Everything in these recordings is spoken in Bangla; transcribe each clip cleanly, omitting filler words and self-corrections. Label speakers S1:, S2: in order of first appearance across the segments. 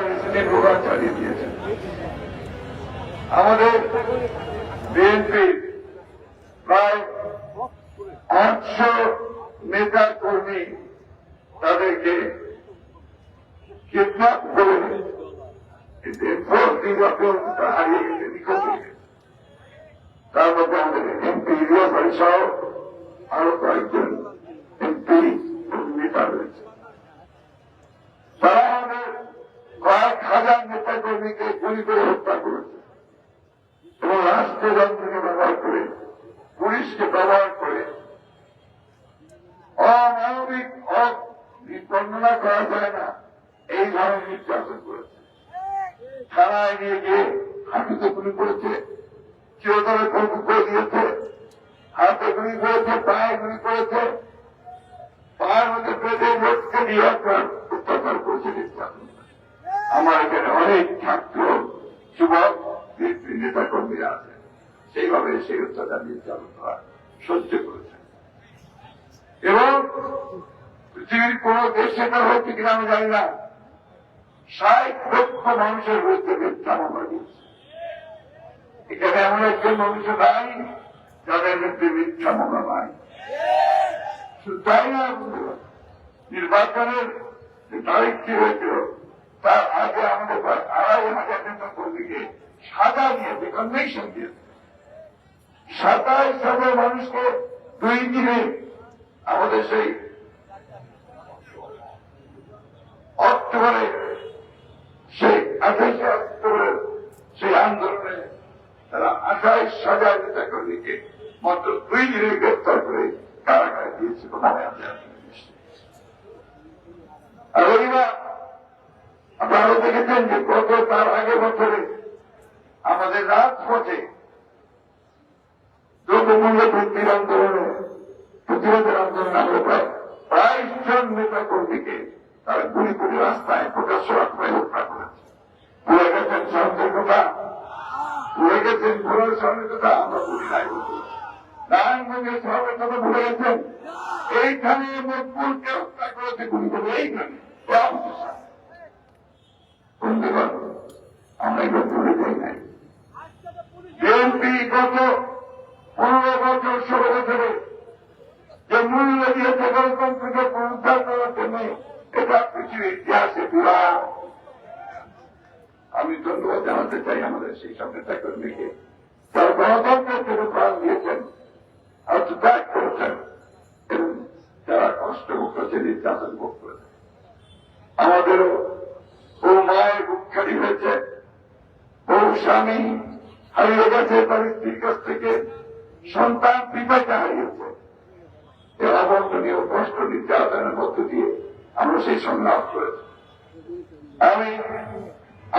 S1: তিনি প্রকাশ চালিয়ে দিয়েছেন। আমাদের বিএনপি প্রায় 800 নেতা কর্মী তাদেরকে কিডন্যাপ করে হারিয়ে গেছে, নিখোঁজ হয়ে গেছে। তার মধ্যে আমাদের এমপি ইলিয়াস আলী সহ আরো কয়েকজন এমপি নেতা রয়েছে। তারা আমাদের কয়েক হাজার নেতা কর্মীকে গুলি করে হত্যা করেছে এবং রাষ্ট্রযন্ত্রকে ব্যবহার করে, পুলিশকে ব্যবহার করে অমানবিক বর্ণনা করা যায় না এই ধরনের নির্যাতন করেছে। থানায় নিয়ে গিয়ে হাঁটুতে গুলি করেছে, চিরতরে বন্ধু করে দিয়েছে, হাতে গুলি করেছে, পায়ে গুলি করেছে, পায়ের মধ্যে বেঁধে লোককে নিয়ে অত্যাচার করেছে, নির্যাতন। আমার এখানে অনেক ছাত্র যুবক নেতা কর্মীরা আছে, সেইভাবে সেই অত্যাচার নির্যাতন করা সহ্য করেছে। এবং পৃথিবীর কোন দেশে না হচ্ছে কিনা আমি জানি না, 60 লক্ষ মানুষের বিরুদ্ধে মিথ্যা মামলা দিয়েছে। এখানে এমন একজন মানুষ নাই যাদের বিরুদ্ধে মিথ্যা মামলা নাই। শুধু তাই না, নির্বাচনের যে তারিখটি হয়েছিল তার আগে আমাদের 2,500 নেতা কর্মীকে সাজা দিয়েছে, কনভেকশন দিয়েছে। 27,000 মানুষকে 2 দিনে আমাদের সেই অক্টোবরে, সেই 28 অক্টোবরের সেই আন্দোলনে তারা 28,000 নেতা কর্মীকে মাত্র 2 দিনে গ্রেপ্তার করে কারাগারে দিয়েছিল। আর ওইরা আপনারা দেখেছেন যে গত তার আগের বছরে আমাদের রাজপথে দ্রব্যমূল্য বৃদ্ধির আন্দোলনে, প্রতিরোধের আন্দোলনে আমরা প্রায় 22 জন নেতা কর্মীকে তারা গুলি করে রাস্তায় প্রকাশ্য রাস্তায় হত্যা করেছে। ভুলে গেছেন সহজের কথা, ভুলে গেছেন ভোরের সহজের কথা, আমরা ভুলি নাই। নারায়ণগঞ্জের সহজের কথা ভুলে গেছেন। এইখানে মকবুলকে হত্যা করেছে গুলি করে, এইখানে আমরা এগুলো ভুলে যাই নাই। বিএনপি গত 15 বছর 16 বছরে যে মূল্য দিয়েছে গণতন্ত্রকে পুনরুদ্ধার করার জন্য, এটা পৃথিবীর ইতিহাসে বিরাট। আমি ধন্যবাদ জানাতে চাই আমাদের সেই সব নেতা কর্মীকে, যারা গণতন্ত্রের জন্য প্রাণ দিয়েছেন, আত্মত্যাগ করেছেন এবং যারা কষ্ট ভোগ করেছে, নির্যাতন ভোগ করেছে। আমাদেরও বহু মায়ের বুক খালি হয়েছে, বহু স্বামী হারিয়ে গেছে, তার স্ত্রীর কাছ থেকে সন্তান পিতাকে হারিয়েছে। এই অবর্ণনীয় কষ্ট নির্যাতনের মধ্য দিয়ে আমরা সেই সংগ্রাম করেছি। আমি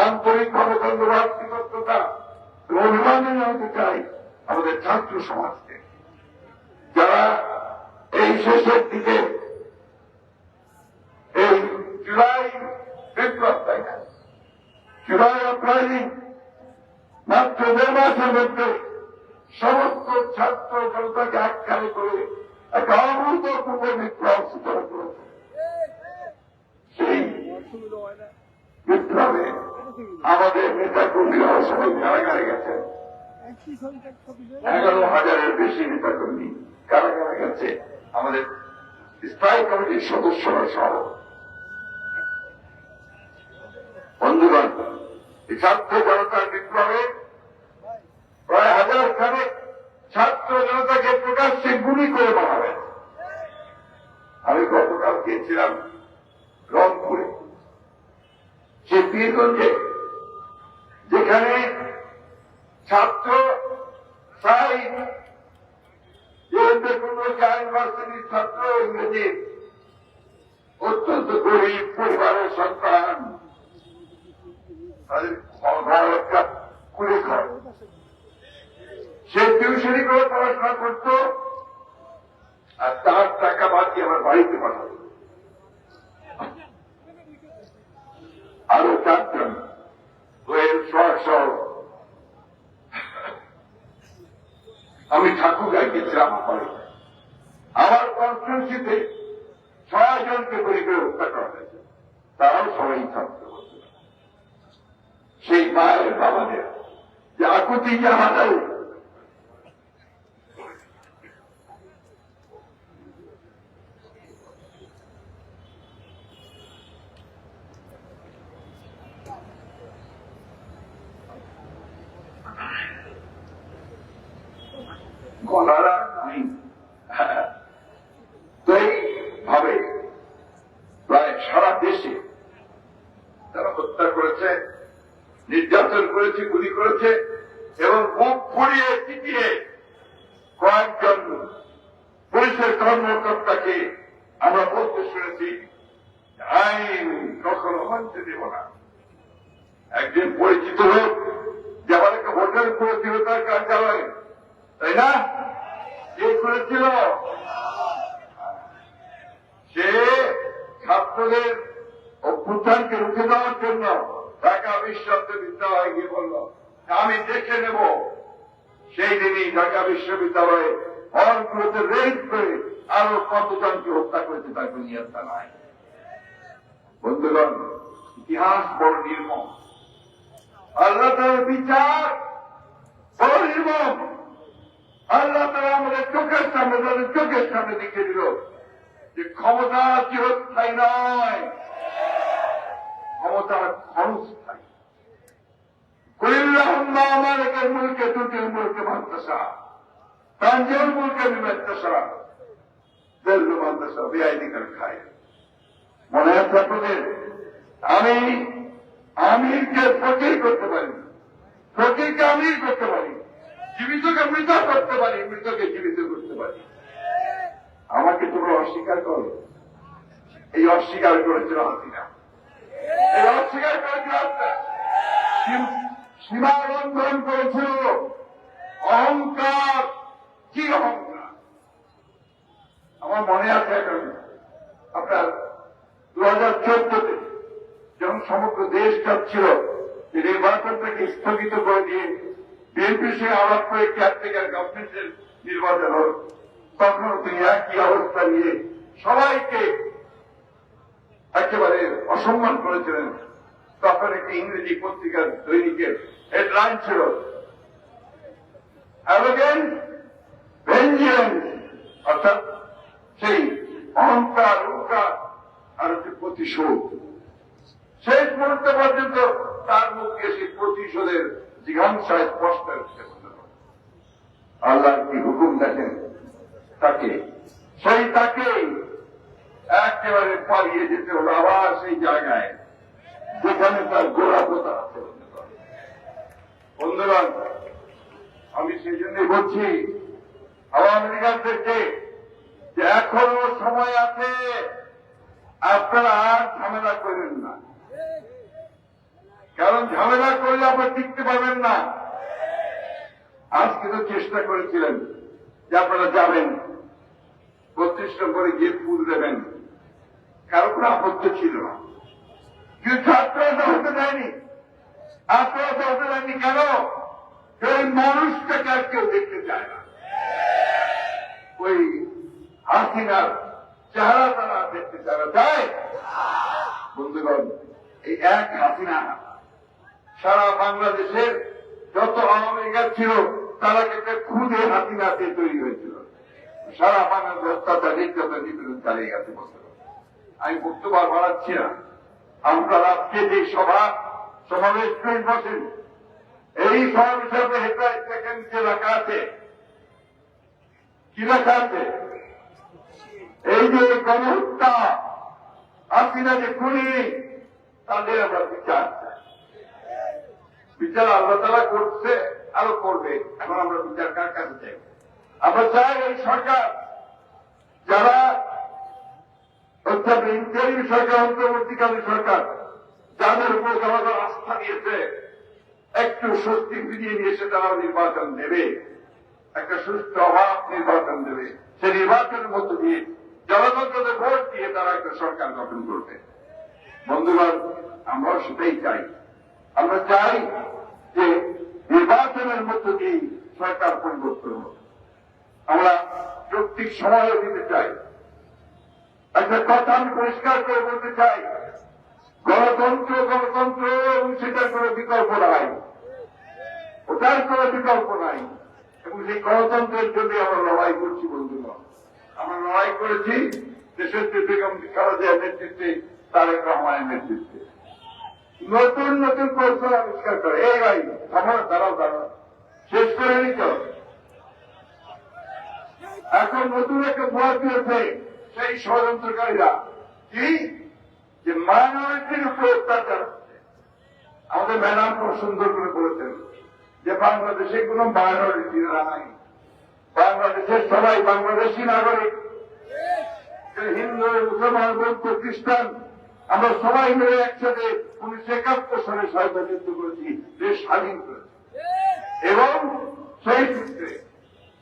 S1: আন্তরিকভাবে ধন্যবাদ, কৃতজ্ঞতা এবং অভিনন্দন জানাতে চাই আমাদের ছাত্র সমাজকে, যারা এই শেষের দিকে এই জুলাই বিপ্লব, তাই না, জুলাই আপরাইজিং মাত্র 1.5 মাসের মধ্যে সমস্ত ছাত্র জনতাকে একখানে করে একটা অভূতপূর্ব বিপ্লব সূচনা করেছে। সেই বিপ্লবে আমাদের নেতা কর্মীরা সবাই কারাগারে গেছে। 11,000-এর বেশি নেতা কর্মী কারাগারে গেছে, আমাদের স্থায়ী কমিটির সদস্যরা সহ। বন্ধুগণ, এই ছাত্র জনতার বিপ্লবে প্রায় 1000 খানেক ছাত্র জনতাকে প্রকাশ্যে গুলি করে মারা হয়েছে। আমি গতকাল গিয়েছিলাম রংপুরে, সে পীরগঞ্জে, যেখানে ছাত্র প্রায় ইউনিভার্সিটির ছাত্র, ইংরেজি অত্যন্ত গরিব পরিবারের সন্তান, তাদের একটা কুড়ি ঘর, সে টিউশনি করে পড়াশোনা করত আর তার টাকা বাদ দিয়ে আমার বাড়িতে পাঠাত। আরো 4 জন আমি ঠাকুরগাঁয় গেছিলাম, আমার কনস্টিটিউন্সিতে 6 জনকে গুলি করে হত্যা করা হয়েছে, তারাও সবাই ছাত্র। সেই মায়ের বাবাদের যে আকুতি জাহাজ গলারা নাই। তো এইভাবে প্রায় সারা দেশে তারা হত্যা করেছে, নির্যাতন করেছে, গুলি করেছে এবং মুখ পুড়িয়ে চিপিয়ে কয়েকজন পুলিশের কর্মকর্তাকে আমরা বলতে শুনেছি আইন কখনো মানতে দেব না। একদিন পরিচিত লোক যে আমার একটা হোটেল করেছিল তার কার্যালয়ে, তাই না? কে করেছিল? সে ছাত্রদের অভ্যুত্থানকে রুখে দেওয়ার জন্য ঢাকা বিশ্ববিদ্যালয়ে গিয়ে বলল আমি দেখে নেব। সেই দিনই ঢাকা বিশ্ববিদ্যালয়ে হলগুলোতে রেড করে আরো কতজনকে হত্যা করেছে তার দুনিয়াটা নাই। বন্ধুগণ, ইতিহাস বড় নির্মম, আল্লাহ তাআলার বিচার বড় নির্মম। আল্লাহ তাআলা আমাদের চোখের সামনে, তাদের চোখের সামনে দেখিয়ে দিল যে ক্ষমতা চিরস্থায়ী নয়, ক্ষমতা ক্ষণস্থায়ী। কুলিল্লাহুম্মা মালিকাল মুলকি তুতিল মুলকা মান তাশা তানজিউল মুলকা মিম্মান তাশা তুযিল্লু মান তাশা বিয়াদিকাল খায়র। মনে আছে আপনাদের? আমি আমিরকে ফকির করতে পারি, ফকিরকে আমির করতে পারি, জীবিতকে মৃত করতে পারি, মৃতকে জীবিত করতে পারি। আমাকে তোমরা অস্বীকার করো। এই অস্বীকার করেছিল হাসিনা, এই অস্বীকার করেছিল সীমা লঙ্ঘন করেছিল। অহংকার, কি অহংকার! আমার মনে আছে এখন আপনার 2014-তে যখন সমগ্র দেশ চাচ্ছিল যে নির্বাচনটাকে স্থগিত করে দিয়ে বিএনপির সঙ্গে আলাপ করে কেয়ারটেকার গভর্নমেন্টের নির্বাচন হল, তখন তিনি একই অবস্থা নিয়ে সবাইকে একেবারে অসম্মান করেছিলেন। তখন একটি ইংরেজি পত্রিকার দৈনিকের হেডলাইন ছিল অ্যারোগেন্স ভেঞ্জিলেন্স, অর্থাৎ সেই অহংকার, অহংকার আর একটি প্রতিশোধ। শেষ মুহূর্ত পর্যন্ত তার মুখে সেই প্রতিশোধের জিঘাংসায় স্পষ্ট হচ্ছে। আল্লাহর কি হুকুম দেখেন, তাকে তাকেই একেবারে পালিয়ে যেতে হলো আবার সেই জায়গায় যেখানে তার গোড়াপোতা আছে। বন্ধুগণ, আমি সেই জন্য বলছি আওয়ামী লীগারদেরকে যে এখনো সময় আছে, আপনারা আর ঝামেলা করেন না, কারণ ঝামেলা করলে আপনারা টিকতে পারবেন না। আজকে তো চেষ্টা করেছিলেন যে আপনারা যাবেন 32 নম্বরে গিয়ে ফুল দেবেন, কারো কোনো আপত্তি ছিল না, কিন্তু আত্মহত্যা হতে দেয়নি। আত্মহত্যা হতে দেয়নি কেন? ওই মানুষটাকে আর কেউ দেখতে চায় না, ওই হাসিনার চেহারা তারা দেখতে চায়। বন্ধুগণ, এই এক হাসিনা সারা বাংলাদেশের যত আওয়ামী লীগ ছিল তারা কিন্তু খুদে হাসিনাতে তৈরি হয়েছিল। সারা বাংলাদেশ অত্যাচার, নির্যাতন, নিপীড়ন চালিয়ে গেছে। আমি বক্তব্য বাড়াচ্ছি না। আপনারা আজকে যে সমাবেশ করে বসেন, এই সমাবেশের হেডলাইন দেখেন যে লেখা আছে, কি লেখা আছে? এই যে গণহত্যা, হাসিনা যে খুনি, তাদের আমরা বিচার চাই। বিচার আল্লাহ তাআলা করছে, আরো করবে। এখন আমরা বিচার কার কাছে চাই? আমরা চাই এই সরকার, যারা অর্থাৎ ইন্টারিম সরকার, অন্তর্বর্তীকালীন সরকার, যাদের উপর জনগণ আস্থা দিয়েছে, একটু স্বস্তি ফিরিয়ে নিয়েছে, তারা নির্বাচন দেবে, একটা সুস্থ অবাধ নির্বাচন দেবে। সেই নির্বাচনের মধ্য দিয়ে জনগণকে ভোট দিয়ে তারা একটা সরকার গঠন করবে। বন্ধুগণ, আমরাও সেটাই চাই। আমরা চাই যে নির্বাচনের মধ্য দিয়ে সরকার পরিবর্তন হবে। আমরা যৌক্তিক সময়ও দিতে চাই। একটা কথা আমি পরিষ্কার করে বলতে চাই, গণতন্ত্র এবং সেটার কোনো বিকল্প নাই, ওটার কোনো বিকল্প নাই। এবং সেই গণতন্ত্রের জন্য আমরা লড়াই করছি বন্ধুগণ। আমরা লড়াই করেছি দেশের বেগম খালেদা জিয়ার নেতৃত্বে, তারেক রহমানের নেতৃত্বে। নতুন নতুন কৌশল আবিষ্কার করে, এই ভাই আমার দাঁড়াও শেষ করে নিত। এখন নতুন একটা ভুয়া দিয়েছে সেই ষড়যন্ত্রকারীরা, কি যে মাইনরিটির উপর অত্যাচার হচ্ছে। আমাদের ম্যাডাম খুব সুন্দর করে বলেছেন যে বাংলাদেশে কোন মাইনরিটি নাই, বাংলাদেশের সবাই বাংলাদেশি নাগরিক। হিন্দু, মুসলমান, বৌদ্ধ, খ্রিস্টান আমরা সবাই মিলে একসাথে 1971 সালে স্বাধীনতা যুদ্ধ করেছি, দেশ স্বাধীন করেছি। এবং সেই ক্ষেত্রে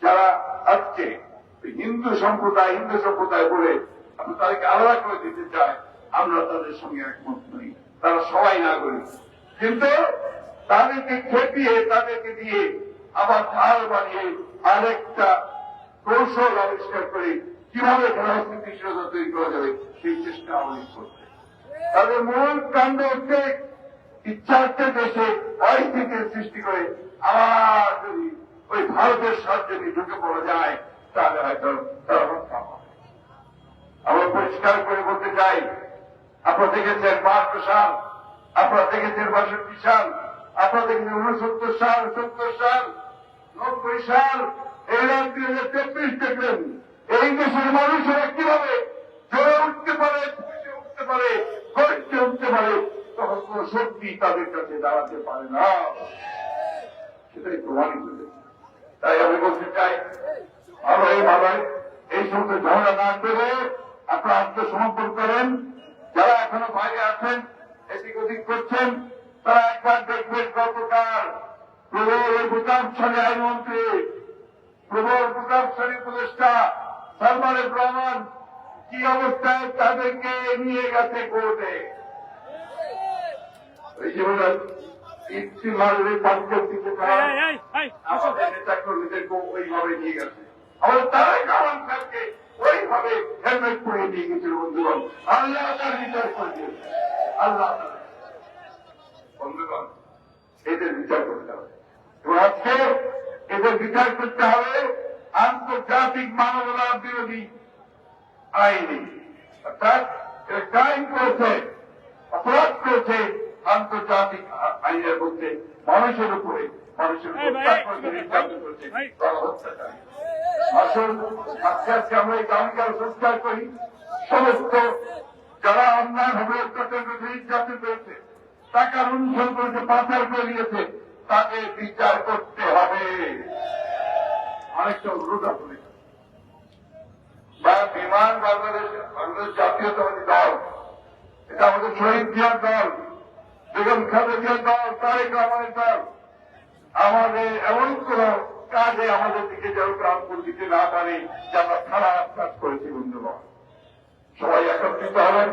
S1: যারা আজকে হিন্দু সম্প্রদায় বলে আমরা তাদেরকে আলাদা করে দিতে চাই, আমরা তাদের সঙ্গে একমত নই। তারা সবাই নাগরিক, কিন্তু তাদেরকে খেপিয়ে তাদেরকে দিয়ে আবার ঢাল বানিয়ে আরেকটা কৌশল আবিষ্কার করে কিভাবে রাজনীতিশীলতা তৈরি করা যাবে সেই চেষ্টা আমাদের করছে। তাদের মূল কাণ্ড হচ্ছে ইচ্ছা হচ্ছে দেশে অস্থিতির সৃষ্টি করে আবার যদি ওই ভারতের সাহায্যে ঢুকে পড়া যায় তাহলে হয়তো তারা রক্ষা পাবে। আমরা পরিষ্কার করে বলতে চাই, আপনারা দেখেছেন 52 সাল, আপনারা দেখেছেন 62 সাল, আপনারা দেখেছেন 69 সাল, 70 সাল, 90 সাল, এই 2023 দেখলেন। এই দেশের মানুষেরা কিভাবে জোরে উঠতে পারে, ফুসে উঠতে পারে, গর্জে উঠতে পারে, তখন কোন শক্তি তাদের কাছে দাঁড়াতে পারে না, সেটাই প্রমাণিত হয়েছে। তাই আমি বলতে চাই, আমরা এইভাবে এই সমস্ত ঝামেলা না করে আপনারা আত্মসমর্পণ করেন। যারা এখনো বাইরে আছেন, এদিক ওদিক করছেন, তারা একবার দেখবেন গতকাল প্রবল প্রতাপশালী আইনমন্ত্রী, প্রবল প্রতাপশালী উপদেষ্টা সালমান রহমান কি অবস্থায় তাদেরকে নিয়ে গেছে কোর্টে। এই যে ইফতিমারের পাঞ্জাব থেকে আমাদের নেতা কর্মীদেরকে ওইভাবে নিয়ে গেছে, আমাদের তারাই কামান সাহেবকে ওইভাবে হেলমেট পরে নিয়ে গেছিল। বন্ধুগণ, আল্লাহ তার বিচার করে দিয়েছে, আল্লাহ বন্ধুগণ এদের বিচার করতে হবে। এবং আজকে এদের বিচার করতে হবে আন্তর্জাতিক মানবতার বিরোধী আইনে, অর্থাৎ ক্রাইম করেছে, অপরাধ করেছে আন্তর্জাতিক আইনের মধ্যে, মানুষের উপরে মানুষের নির্যাতন করেছে, অত্যাচার। আসল আজকে আমরা এই গানকে সংস্কার করি, সমস্ত যারা অন্যায়ভাবে অত্যাচার করেছে, নির্যাতন করেছে, টাকা লুণ্ঠন করেছে, পাচার করে দিয়েছে, তাকে বিচার করতে হবে। অনেকটা অনুরোধ আপনি বা বিমান বাংলাদেশ জাতীয়তাবাদী দল, এটা আমাদের শহীদ জিয়ার দল, বেগম খালেদা জিয়ার দল, তারেক রহমানের দল। আমাদের এমন কোন কাজে আমাদের দিকে যেন প্রাণপণ দিতে না পারে যে আমরা খারাপ কাজ করেছি। বন্ধুগণ, সবাই একত্রিত হবেন,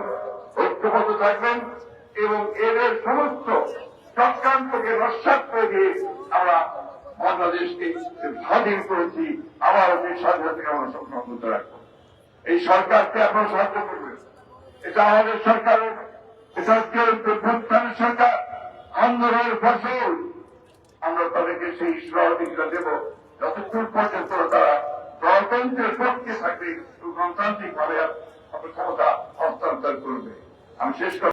S1: ঐক্যবদ্ধ থাকবেন এবং এদের সমস্ত চক্রান্তকে নস্যাৎ করে দিয়ে আমরা বাংলাদেশকে স্বাধীন করেছি। আবার সেই স্বাধীনতাকে আমরা সংরক্ষিত রাখবো। এই সরকারকে আপনারা সাহায্য করবেন, এটা আমাদের সরকারের, এটা হচ্ছে সরকার, আন্দোলনের ফসল। আমরা তাদেরকে সেই সহযোগিতা দেব যতক্ষণ পর্যন্ত তারা গণতন্ত্রের পক্ষে থাকবে, গণতান্ত্রিক ভাবে ক্ষমতা হস্তান্তর করবে। আমি শেষ